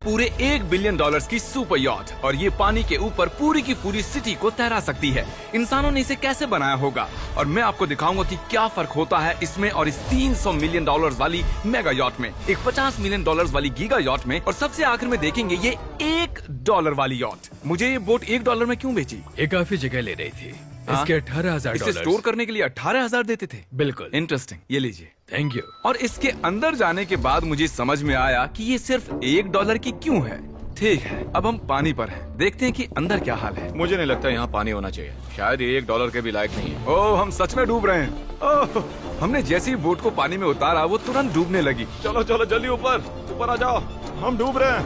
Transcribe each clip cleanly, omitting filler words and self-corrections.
पूरे $1 बिलियन की super yacht, और ये पानी के ऊपर पूरी की पूरी सिटी को तैरा सकती है। इंसानों ने इसे कैसे बनाया होगा, और मैं आपको दिखाऊंगा कि क्या फर्क होता है इसमें और इस $300 मिलियन वाली मेगा यॉट में, एक $50 मिलियन वाली गीगा यॉट में, और सबसे आखिर में देखेंगे ये $1 वाली यॉट। मुझे ये बोट $1 में क्यों बेची? ये काफी जगह ले रही थी। हाँ? इसके $18,000। इसे स्टोर करने के लिए 18,000 देते थे। बिल्कुल। इंटरेस्टिंग, ये लीजिए। Thank you. और इसके अंदर जाने के बाद मुझे समझ में आया कि ये सिर्फ $1 की क्यों है। ठीक है, अब हम पानी पर हैं। देखते हैं कि अंदर क्या हाल है। मुझे नहीं लगता यहाँ पानी होना चाहिए। शायद ये $1 के भी लायक नहीं है। ओह, हम सच में डूब रहे हैं। ओह, हमने जैसे ही बोट को पानी में उतारा वो तुरंत डूबने लगी। चलो चलो जल्दी ऊपर ऊपर आ जाओ, हम डूब रहे हैं।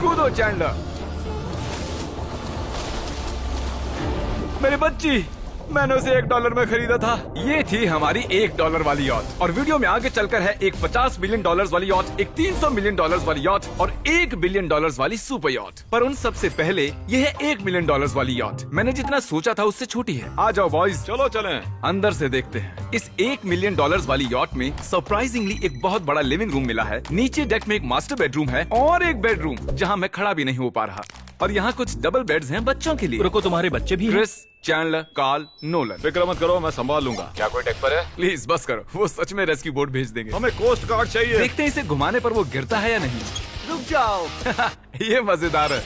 कूदो चैंडलर। मेरी बच्ची, मैंने उसे $1 में खरीदा था। ये थी हमारी $1 वाली यॉट। और वीडियो में आगे चलकर है एक $50 मिलियन वाली यॉट, एक $300 मिलियन वाली यॉट और $1 बिलियन वाली सुपर यॉट। पर उन सबसे पहले ये है $1 मिलियन वाली यॉट। मैंने जितना सोचा था उससे छोटी है। आ जाओ बॉयज, चलो चलें। अंदर से देखते हैं। इस $1 मिलियन वाली यॉट में सरप्राइजिंगली एक बहुत बड़ा लिविंग रूम मिला है। नीचे डेक में एक मास्टर बेडरूम है और एक बेडरूम जहाँ मैं खड़ा भी नहीं हो पा रहा। और यहाँ कुछ डबल बेड्स हैं बच्चों के लिए। रुको, तुम्हारे बच्चे भी हैं? Chris, Chandler, Karl, Nolan. फिक्र मत करो, मैं संभाल लूंगा। क्या कोई डेक पर है? प्लीज बस करो, वो सच में रेस्क्यू बोट भेज देंगे। हमें कोस्ट गार्ड चाहिए। देखते हैं इसे घुमाने पर वो गिरता है या नहीं। रुक जाओ। ये मजेदार है।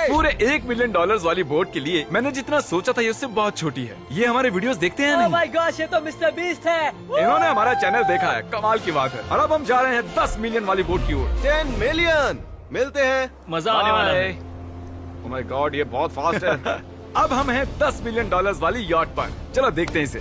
पूरे $1 मिलियन वाली बोट के लिए मैंने जितना सोचा था ये उससे बहुत छोटी है। ये हमारे वीडियोस देखते हैं या ओह नहीं? माय गॉश, ये तो मिस्टर बीस्ट है। इन्होंने हमारा चैनल देखा है, कमाल की बात है। और अब हम जा रहे हैं 10 मिलियन वाली बोट की ओर। 10 मिलियन मिलते हैं। मजा आने वाला है। ओह माय गॉड, ये बहुत फास्ट है। अब हम हैं $10 मिलियन वाली यॉट पर। चलो देखते हैं इसे।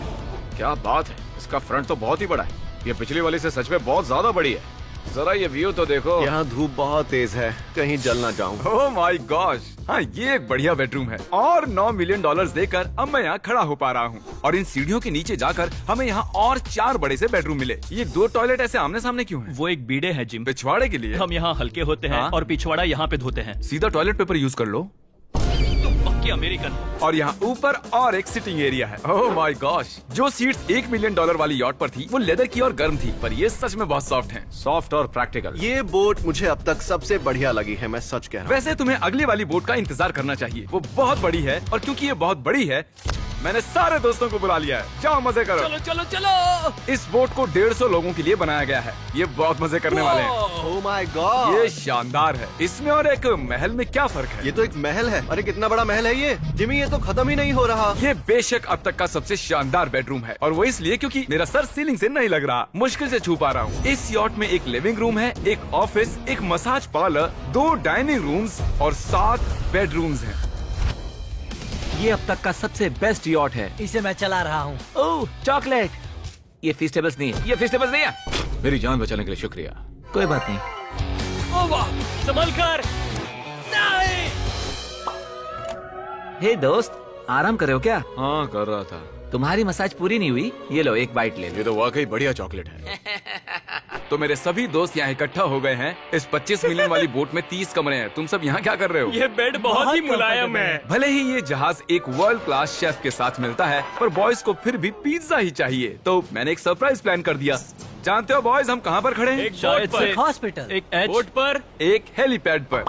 क्या बात है, इसका फ्रंट तो बहुत ही बड़ा है। ये पिछली वाली से सच में बहुत ज्यादा बड़ी है। जरा ये व्यू तो देखो। यहाँ धूप बहुत तेज है, कहीं जल ना जाऊं। ओह माय गॉश, हाँ ये एक बढ़िया बेडरूम है। और $9 मिलियन देकर अब मैं यहाँ खड़ा हो पा रहा हूँ। और इन सीढ़ियों के नीचे जाकर हमें यहाँ और 4 बड़े से बेडरूम मिले। ये 2 टॉयलेट ऐसे आमने सामने क्यों हैं? वो एक बीड़े है जिम। पिछवाड़े के लिए। हम यहाँ हल्के होते हैं हाँ? और पिछवाड़ा यहाँ पे धोते हैं। सीधा टॉयलेट पेपर यूज कर लो। तुम पक्के अमेरिकन। और यहाँ ऊपर और एक सिटिंग एरिया है। ओह माय गॉश, जो सीट्स $1 मिलियन वाली यॉट पर थी वो लेदर की और गर्म थी, पर ये सच में बहुत सॉफ्ट हैं। सॉफ्ट और प्रैक्टिकल। ये बोट मुझे अब तक सबसे बढ़िया लगी है, मैं सच कह रहा हूँ। वैसे तुम्हें अगली वाली बोट का इंतजार करना चाहिए, वो बहुत बड़ी है। और क्योंकि ये बहुत बड़ी है, मैंने सारे दोस्तों को बुला लिया है। जाओ मजे करो। चलो चलो चलो। इस बोट को 150 लोगों के लिए बनाया गया है। ये बहुत मजे करने वाले हैं। ओह माय गॉड, ये शानदार है। इसमें और एक महल में क्या फर्क है? ये तो एक महल है। अरे कितना बड़ा महल है ये जिमी, ये तो खत्म ही नहीं हो रहा। ये बेशक अब तक का सबसे शानदार बेडरूम है, और वो इसलिए क्योंकि मेरा सर सीलिंग से नहीं लग रहा, मुश्किल से छू पा रहा हूँ। इस यॉट में एक लिविंग रूम है, एक ऑफिस, एक मसाज पार्लर, 2 डाइनिंग रूम्स और 7 बेडरूम्स हैं। ये अब तक का सबसे बेस्ट यॉट है। इसे मैं चला रहा हूँ। ओह चॉकलेट। ये फीस्टेबल्स नहीं है, ये फीस्टेबल्स नहीं है। मेरी जान बचाने के लिए शुक्रिया। कोई बात नहीं। ओ वाह, संभल कर। नहीं। हे दोस्त, आराम कर रहे हो क्या? हाँ कर रहा था। तुम्हारी मसाज पूरी नहीं हुई, ये लो एक बाइट ले लो। ये तो वाकई बढ़िया चॉकलेट है। तो मेरे सभी दोस्त यहाँ इकट्ठा हो गए हैं। इस 25 मिलियन वाली बोट में 30 कमरे हैं। तुम सब यहाँ क्या कर रहे हो? ये बेड बहुत ही मुलायम है। भले ही ये जहाज एक वर्ल्ड क्लास शेफ के साथ मिलता है, पर बॉयज को फिर भी पिज्जा ही चाहिए। तो मैंने एक सरप्राइज प्लान कर दिया। जानते हो बॉयज, हम कहाँ पर खड़े हैं? एक शायद से हॉस्पिटल, एक बोट पर, एक हेलीपैड पर।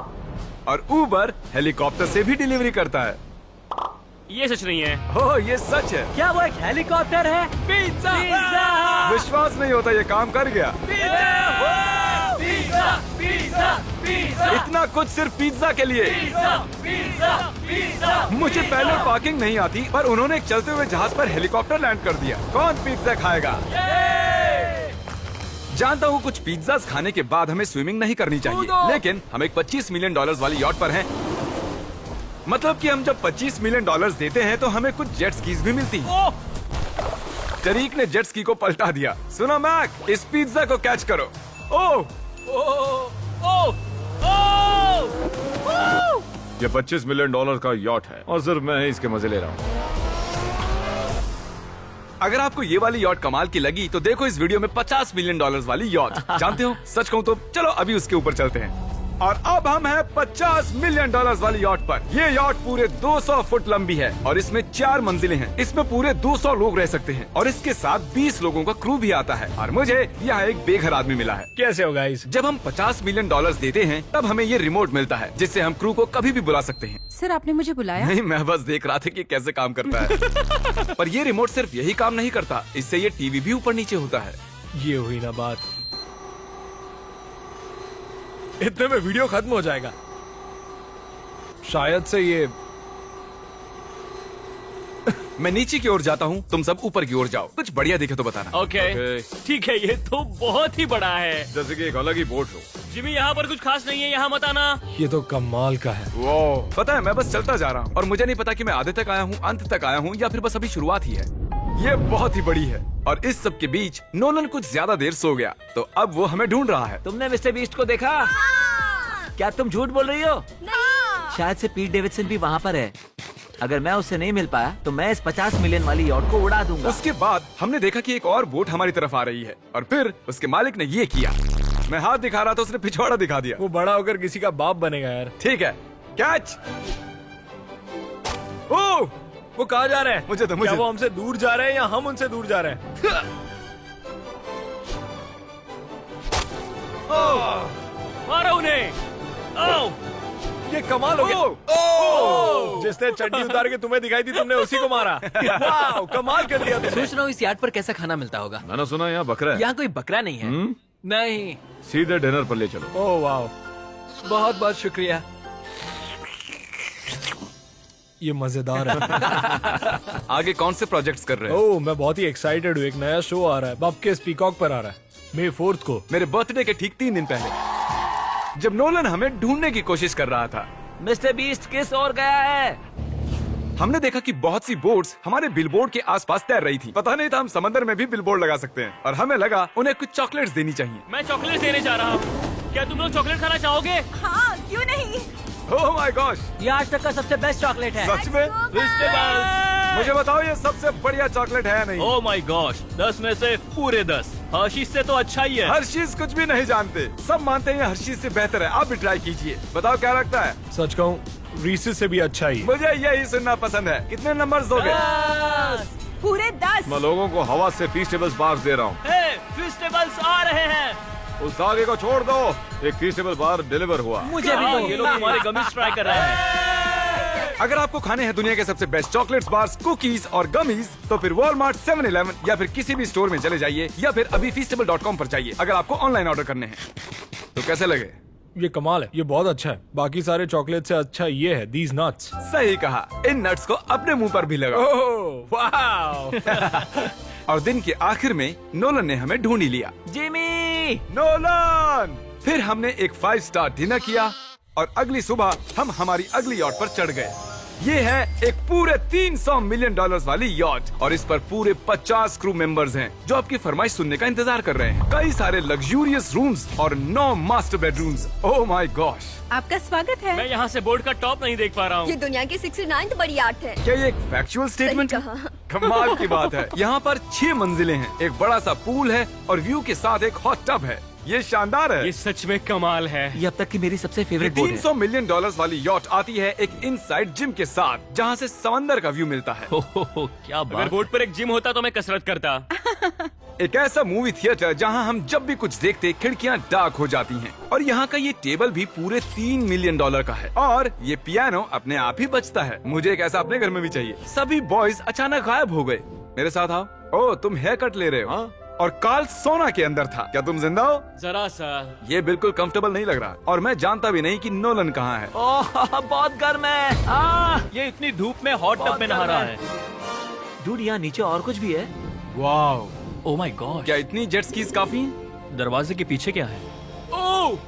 और उबर हेलीकॉप्टर से भी डिलीवरी करता है। ये सच नहीं है। हो, ये सच है। क्या वो एक हेलीकॉप्टर है? पिज्जा। विश्वास नहीं होता, ये काम कर गया। Pizza pizza pizza. इतना कुछ सिर्फ पिज्जा के लिए। Pizza pizza. मुझे पहले पार्किंग नहीं आती, पर उन्होंने एक चलते हुए जहाज पर हेलीकॉप्टर लैंड कर दिया। कौन पिज्जा खाएगा? जानता हूँ कुछ पिज्जास खाने के बाद हमें स्विमिंग नहीं करनी चाहिए, लेकिन हम एक $25 मिलियन वाली यॉट पर हैं। मतलब कि हम जब $25 मिलियन देते हैं तो हमें कुछ जेट स्कीज भी मिलती हैं। तरीक ने जेट स्की को पलटा दिया। सुनो मैक, इस पिज्जा को कैच करो। ओह ये $25 मिलियन का यॉट है और सिर्फ मैं ही इसके मजे ले रहा हूँ। अगर आपको ये वाली यॉट कमाल की लगी तो देखो इस वीडियो में $50 मिलियन वाली यॉट। जानते हो, सच कहूँ तो चलो अभी उसके ऊपर चलते हैं। और अब हम हैं 50 मिलियन डॉलर्स वाली यॉट पर। ये यॉट पूरे 200 फुट लंबी है और इसमें 4 मंजिलें हैं। इसमें पूरे 200 लोग रह सकते हैं और इसके साथ 20 लोगों का क्रू भी आता है। और मुझे यहाँ एक बेघर आदमी मिला है। कैसे हो गाइस? जब हम 50 मिलियन डॉलर्स देते हैं तब हमें ये रिमोट मिलता है जिससे हम क्रू को कभी भी बुला सकते हैं। सर आपने मुझे बुलाया? नहीं, मैं बस देख रहा था कि कैसे काम करता है। पर ये रिमोट सिर्फ यही काम नहीं करता, इससे ये टीवी भी ऊपर नीचे होता है। ये हुई ना बात, इतने में वीडियो खत्म हो जाएगा। शायद से ये मैं नीचे की ओर जाता हूँ, तुम सब ऊपर की ओर जाओ। कुछ बढ़िया दिखे तो बताना। ओके ठीक है, ये तो बहुत ही बड़ा है। जैसे कि एक अलग ही बोट हो। जिमी यहाँ पर कुछ खास नहीं है, यहाँ मत आना। ये तो कमाल का है। वो पता है, मैं बस चलता जा रहा हूँ और मुझे नहीं पता कि मैं आधे तक आया हूँ, अंत तक आया हूँ या फिर बस अभी शुरुआत ही है। ये बहुत ही बड़ी है और इस सब के बीच नोलन कुछ ज्यादा देर सो गया, तो अब वो हमें ढूंढ रहा है। तुमने मिस्टर बीस्ट को देखा? क्या तुम झूठ बोल रही हो? शायद से पीट डेविडसन भी वहाँ पर है। अगर मैं उससे नहीं मिल पाया तो मैं इस 50 मिलियन वाली यॉट को उड़ा दूंगा। उसके बाद हमने देखा कि एक और बोट हमारी तरफ आ रही है और फिर उसके मालिक ने ये किया। मैं हाथ दिखा रहा था, उसने पिछवाड़ा दिखा दिया। वो बड़ा होकर किसी का बाप बनेगा यार। ठीक है, कैच। ओह, वो कहाँ जा रहे हैं? मुझे तो क्या वो हमसे दूर जा रहे हैं या हम उनसे दूर जा रहे हैं? मारो उन्हें। ओह, ये कमाल हो गया। ओह! जिसने चड्डी उतार के तुम्हें दिखाई थी तुमने उसी को मारा। वाह, कमाल कर दिया तुमने। सोच रहा हूँ इस यार्ड पर कैसा खाना मिलता होगा। मैंने सुना यहाँ बकरा है। यहाँ कोई बकरा नहीं है। नहीं। सीधे डिनर पर ले चलो। ओह वाह, बहुत बहुत शुक्रिया। ये मजेदार है। आगे कौन से प्रोजेक्ट्स कर रहे हैं? ओह, मैं बहुत ही एक्साइटेड हूँ। एक नया शो आ रहा है, बपकेस पीकॉक पर आ रहा है May 4th को। मेरे बर्थडे के ठीक 3 दिन पहले, जब नोलन हमें ढूंढने की कोशिश कर रहा था। मिस्टर बीस्ट किस ओर गया है? हमने देखा कि बहुत सी बोट्स हमारे बिलबोर्ड के आसपास तैर रही थी। पता नहीं था हम समंदर में भी बिलबोर्ड लगा सकते हैं और हमें लगा उन्हें कुछ चॉकलेट्स देनी चाहिए। मैं चॉकलेट देने जा रहा हूँ। क्या तुम लोग चॉकलेट खाना चाहोगे? हाँ, क्यों नहीं? ओह माय गॉश, ये आज तक का सबसे बेस्ट चॉकलेट है। सच में? मुझे बताओ, ये सबसे बढ़िया चॉकलेट है या नहीं? ओह माय गॉश, 10 में से पूरे 10। हर्शीज से तो अच्छा ही है। हर्शीज कुछ भी नहीं जानते, सब मानते हैं हर्शीज से बेहतर है। आप भी ट्राई कीजिए, बताओ क्या लगता है। सच कहूँ रीसेस से भी अच्छा ही। मुझे यही सुनना पसंद है। कितने नंबर्स दोगे? पूरे 10। मैं लोगों को हवा से फीस्टेबल्स बार दे रहा हूँ। फेस्टिवल्स आ रहे हैं। उस धागे को छोड़ दो। एक फीस्टेबल बार डिलीवर हुआ। मुझे भी हाँ, दो। ये लोग हमारे गमीज ट्राई कर रहे हैं। अगर आपको खाने हैं दुनिया के सबसे बेस्ट चॉकलेट्स, बार्स, कुकीज और गमीज, तो फिर वॉलमार्ट, 7-Eleven या फिर किसी भी स्टोर में चले जाइए या फिर अभी feastable.com पर जाइए अगर आपको ऑनलाइन ऑर्डर करने हैं। तो कैसे लगे? ये कमाल है, ये बहुत अच्छा है। बाकी सारे चॉकलेट से अच्छा ये है, these nuts। सही कहा, इन नट्स को अपने मुंह पर भी लगाओ। ओह वाह। और दिन के आखिर में नोलन ने हमें ढूंढ ही लिया। जिमी! नोलन! फिर हमने एक 5 स्टार डिनर किया और अगली सुबह हम हमारी अगली यॉट पर चढ़ गए। ये है एक पूरे 300 मिलियन डॉलर्स वाली यॉट और इस पर पूरे 50 क्रू मेंबर्स हैं जो आपकी फरमाइश सुनने का इंतजार कर रहे हैं। कई सारे लग्जूरियस रूम्स और 9 master bedrooms. Oh my gosh, आपका स्वागत है। मैं यहाँ से बोर्ड का टॉप नहीं देख पा रहा ये हूँ। दुनिया की 69th बड़ी आर्ट है। क्या ये एक फैक्चुअल स्टेटमेंट है? कहा। कमाल की बात है। यहाँ पर 6 मंजिलें हैं, एक बड़ा सा पूल है और व्यू के साथ एक हॉट टब है। ये शानदार है। ये सच में कमाल है। ये अब तक की मेरी सबसे फेवरेट बोट है। 300 मिलियन डॉलर्स वाली यॉट आती है एक इनसाइड जिम के साथ जहाँ से समंदर का व्यू मिलता है। क्या बात। अगर बोर्ड पर एक जिम होता तो मैं कसरत करता। एक ऐसा मूवी थिएटर जहाँ हम जब भी कुछ देखते खिड़कियाँ डार्क हो जाती हैं। और यहाँ का ये टेबल भी पूरे 3 मिलियन डॉलर का है और ये पियानो अपने आप ही बजता है। मुझे एक ऐसा अपने घर में भी चाहिए। सभी बॉयज अचानक गायब हो गए। मेरे साथ आओ। ओह, तुम हेयर कट ले रहे हो? हाँ? और कार्ल सोना के अंदर था। क्या तुम जिंदा हो? जरा सा। ये बिल्कुल कंफर्टेबल नहीं लग रहा और मैं जानता भी नहीं कि नोलन कहाँ है। ओह, बहुत गर्म है। ये इतनी धूप में हॉट टब में नहा रहा है। डूड, यहाँ नीचे और कुछ भी है। Wow, oh my God. क्या इतनी जेट स्कीज काफी हैं? दरवाजे के पीछे क्या है? ओह,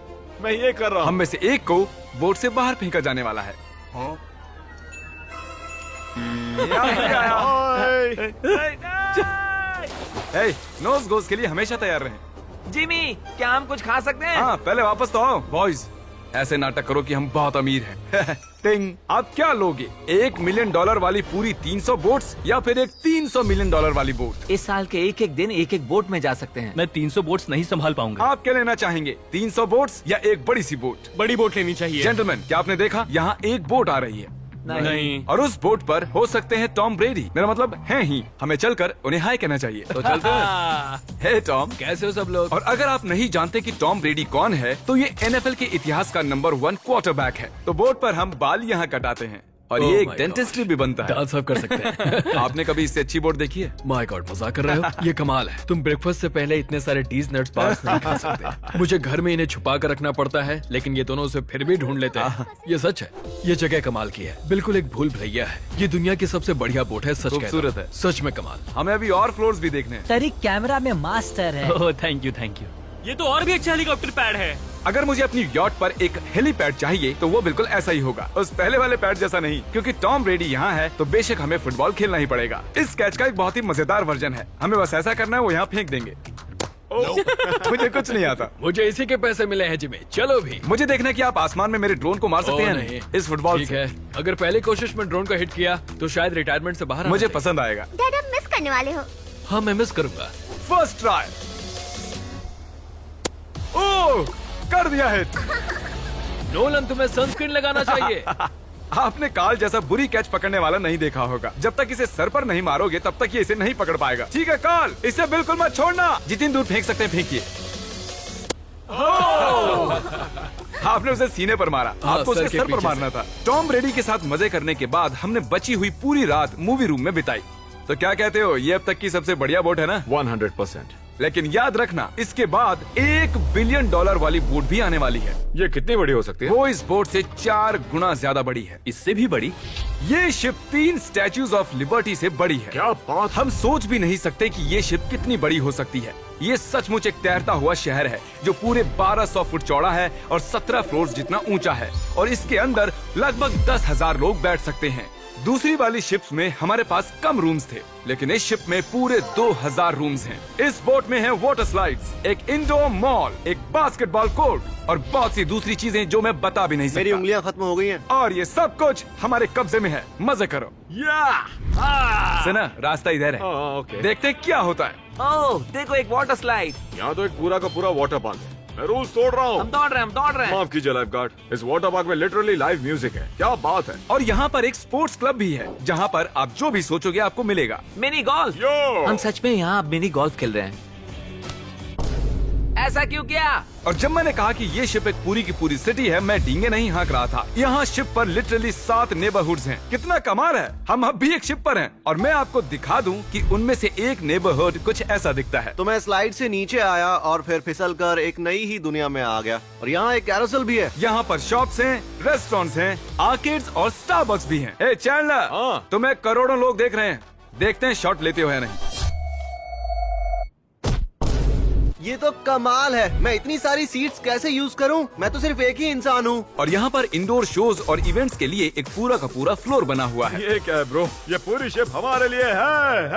मैं ये कर रहा हम में से एक को बोट से बाहर फेंका जाने वाला है। नोज गोज के लिए हमेशा तैयार रहें। जिमी, क्या हम कुछ खा सकते हैं? हाँ, पहले वापस तो आओ बॉयज। ऐसे नाटक करो कि हम बहुत अमीर हैं। टिंग, आप क्या लोगे? $1 मिलियन वाली पूरी 300 बोट्स या फिर एक $300 मिलियन वाली बोट? इस साल के एक एक दिन एक एक बोट में जा सकते हैं। मैं 300 बोट्स नहीं संभाल पाऊंगा। आप क्या लेना चाहेंगे, 300 बोट्स या एक बड़ी सी बोट? बड़ी बोट लेनी चाहिए। जेंटलमैन, क्या आपने देखा यहाँ एक बोट आ रही है नहीं। और उस बोट पर हो सकते हैं टॉम ब्रेडी, मेरा मतलब है ही। हमें चलकर उन्हें हाय कहना चाहिए। तो चलते हैं। हे टॉम, कैसे हो सब लोग? और अगर आप नहीं जानते कि टॉम ब्रेडी कौन है, तो ये NFL के इतिहास का नंबर 1 क्वार्टरबैक है। तो बोट पर हम बाल यहाँ कटाते हैं और Oh ये एक my डेंटिस्ट्री भी बनता है। दांत साफ कर सकते हैं। आपने कभी इससे अच्छी बोट देखी है? माय गॉड, मजाक कर रहे हो? ये कमाल है। तुम ब्रेकफास्ट से पहले इतने सारे डीज नट्स बार्स नहीं खा सकते। मुझे घर में इन्हें छुपा कर रखना पड़ता है, लेकिन ये दोनों उसे फिर भी ढूंढ लेते हैं। ये सच है, ये जगह कमाल की है, बिल्कुल एक भूल भुलैया है। ये दुनिया की सबसे बढ़िया बोट है, सच खूबसूरत कहता हूं। है। सच में कमाल। हमें अभी और फ्लोर्स भी देखने हैं। तरीक कैमरा में मास्टर है। Oh thank you thank you. ये तो और भी अच्छा हेलीकॉप्टर पैड है। अगर मुझे अपनी यॉट पर एक हेलीपैड चाहिए तो वो बिल्कुल ऐसा ही होगा, उस पहले वाले पैड जैसा नहीं। क्योंकि टॉम ब्रेडी यहाँ है तो बेशक हमें फुटबॉल खेलना ही पड़ेगा। इस कैच का एक बहुत ही मजेदार वर्जन है, हमें बस ऐसा करना है, वो यहाँ फेंक देंगे। मुझे कुछ नहीं आता। मुझे इसी के पैसे मिले हैं जिम्मी, चलो भी। मुझे देखना कि आप आसमान में मेरे ड्रोन को मार सकते हैं नहीं। इस फुटबॉल ठीक से। है, अगर पहली कोशिश में ड्रोन को हिट किया तो शायद रिटायरमेंट से बाहर मुझे आ जाए। पसंद आएगा। डैड आप मिस करने वाले हो। हाँ मैं मिस करूंगा। First try. ओह, कर दिया हिट। नोलन तुम्हें सनस्क्रीन लगाना चाहिए। आपने काल जैसा बुरी कैच पकड़ने वाला नहीं देखा होगा। जब तक इसे सर पर नहीं मारोगे तब तक ये इसे नहीं पकड़ पाएगा। ठीक है काल, इसे बिल्कुल मत छोड़ना। जितनी दूर फेंक सकते हैं फेंकिए। आपने उसे सीने पर मारा, आपको सर उसके के सर पर पीछे मारना था। टॉम ब्रेडी के साथ मजे करने के बाद हमने बची हुई पूरी रात मूवी रूम में बिताई। तो क्या कहते हो, ये अब तक की सबसे बढ़िया बोट है ना? 100%। लेकिन याद रखना, इसके बाद $1 बिलियन वाली बोट भी आने वाली है। ये कितनी बड़ी हो सकती है? वो इस बोट से 4 गुना ज्यादा बड़ी है। इससे भी बड़ी? ये शिप 3 स्टैच्यूज ऑफ लिबर्टी से बड़ी है। क्या बात! हम सोच भी नहीं सकते कि ये शिप कितनी बड़ी हो सकती है। ये सचमुच एक तैरता हुआ शहर है जो पूरे 1200 फुट चौड़ा है और 17 फ्लोर्स जितना ऊंचा है, और इसके अंदर लगभग 10,000 लोग बैठ सकते हैं। दूसरी वाली शिप्स में हमारे पास कम रूम्स थे, लेकिन इस शिप में पूरे 2000 रूम्स हैं। इस बोट में है वाटर स्लाइड्स, एक इंडोर मॉल, एक बास्केटबॉल कोर्ट और बहुत सी दूसरी चीजें जो मैं बता भी नहीं मेरी सकता। उंगलियां खत्म हो गई हैं। और ये सब कुछ हमारे कब्जे में है। मजे करो। सुना, रास्ता इधर है। ओके। देखते हैं क्या होता है। ओह देखो, एक वाटर स्लाइड। यहाँ तो एक पूरा का पूरा वाटर पार्क है। मैं रूल्स तोड़ रहा हूँ। हम दौड़ रहे हैं। माफ कीजिए लाइफ गार्ड, इस वाटर पार्क में लिटरली लाइव म्यूजिक है। क्या बात है। और यहाँ पर एक स्पोर्ट्स क्लब भी है जहाँ पर आप जो भी सोचोगे आपको मिलेगा। Mini golf. यो! हम सच में यहाँ मिनी गोल्फ खेल रहे हैं। ऐसा क्यों किया? और जब मैंने कहा कि ये शिप एक पूरी की पूरी सिटी है, मैं डींगे नहीं हाँक रहा था। यहाँ शिप पर लिटरली 7 नेबरहुड्स हैं। कितना कमाल है, हम अब भी एक शिप पर हैं। और मैं आपको दिखा दूं कि उनमें से एक नेबरहुड कुछ ऐसा दिखता है। तो मैं स्लाइड से नीचे आया और फिर फिसलकर एक नई ही दुनिया में आ गया। और यहाँ एक कैरोसेल भी है। यहाँ पर शॉप्स हैं, रेस्टोरेंट्स हैं, आर्केड्स और स्टारबक्स भी हैं। ए चैंडलर, हाँ। तुम्हें करोड़ों लोग देख रहे हैं। देखते हैं शॉट लेते हो या नहीं। ये तो कमाल है। मैं इतनी सारी सीट्स कैसे यूज करूं? मैं तो सिर्फ एक ही इंसान हूँ। और यहाँ पर इंडोर शोज और इवेंट्स के लिए एक पूरा का पूरा फ्लोर बना हुआ है। ये क्या है ब्रो? ये पूरी शिप हमारे लिए है।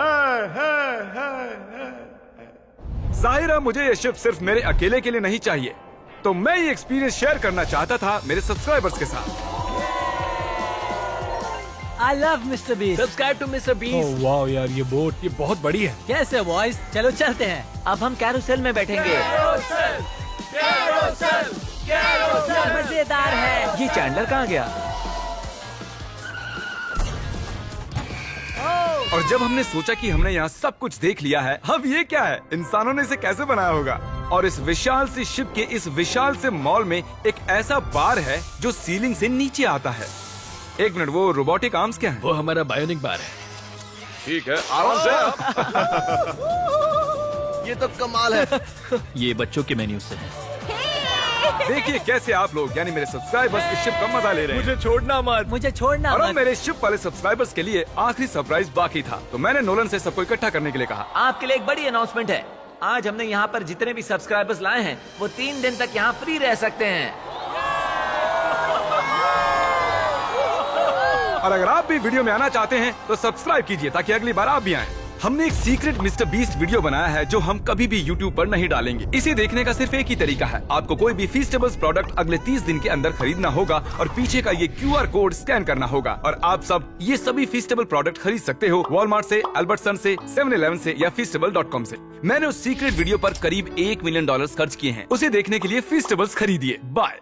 जाहिर है मुझे ये शिप सिर्फ मेरे अकेले के लिए नहीं चाहिए, तो मैं ये एक्सपीरियंस शेयर करना चाहता था मेरे सब्सक्राइबर्स के साथ। I love Mister Beast. Subscribe to Mister Beast. वाह यार, ये बोट ये बहुत बड़ी है। कैसे बॉयज, चलो चलते हैं। अब हम कैरोसेल में बैठेंगे। मजेदार है। ये चैंडलर कहाँ गया? और जब हमने सोचा कि हमने यहाँ सब कुछ देख लिया है, अब ये क्या है, इंसानों ने इसे कैसे बनाया होगा। और इस विशाल सी शिप के इस विशाल से मॉल में एक ऐसा बार है जो सीलिंग से नीचे आता है। एक मिनट, वो रोबोटिक आर्म्स क्या है? वो हमारा बायोनिक बार है। ठीक है, आराम से। ये तो कमाल है। ये बच्चों के मेन्यू से है। देखिए कैसे आप लोग यानी मेरे सब्सक्राइबर्स इस शिप का मजा ले रहे हैं। मुझे छोड़ना मत। मुझे छोड़ना और अब मत। मेरे शिप वाले सब्सक्राइबर्स के लिए आखिरी सरप्राइज बाकी था, तो मैंने नोलन से सबको इकट्ठा करने के लिए कहा। आपके लिए एक बड़ी अनाउंसमेंट है। आज हमने यहाँ पर जितने भी सब्सक्राइबर्स लाए हैं वो 3 दिन तक यहाँ फ्री रह सकते हैं। और अगर आप भी वीडियो में आना चाहते हैं तो सब्सक्राइब कीजिए ताकि अगली बार आप भी आएं। हमने एक सीक्रेट मिस्टर बीस्ट वीडियो बनाया है जो हम कभी भी यूट्यूब पर नहीं डालेंगे। इसे देखने का सिर्फ एक ही तरीका है, आपको कोई भी फीस्टेबल्स प्रोडक्ट अगले 30 दिन के अंदर खरीदना होगा और पीछे का ये QR कोड स्कैन करना होगा और आप सब ये सभी फीस्टेबल प्रोडक्ट खरीद सकते हो वॉलमार्ट से, अल्बर्टसन से, 7-Eleven से या feastable.com से। मैंने उस सीक्रेट वीडियो पर करीब $1 मिलियन खर्च किए हैं। उसे देखने के लिए फीस्टेबल्स खरीदिए। बाय।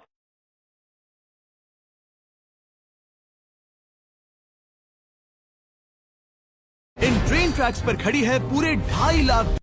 इन ट्रेन ट्रैक्स पर खड़ी है पूरे 2.5 लाख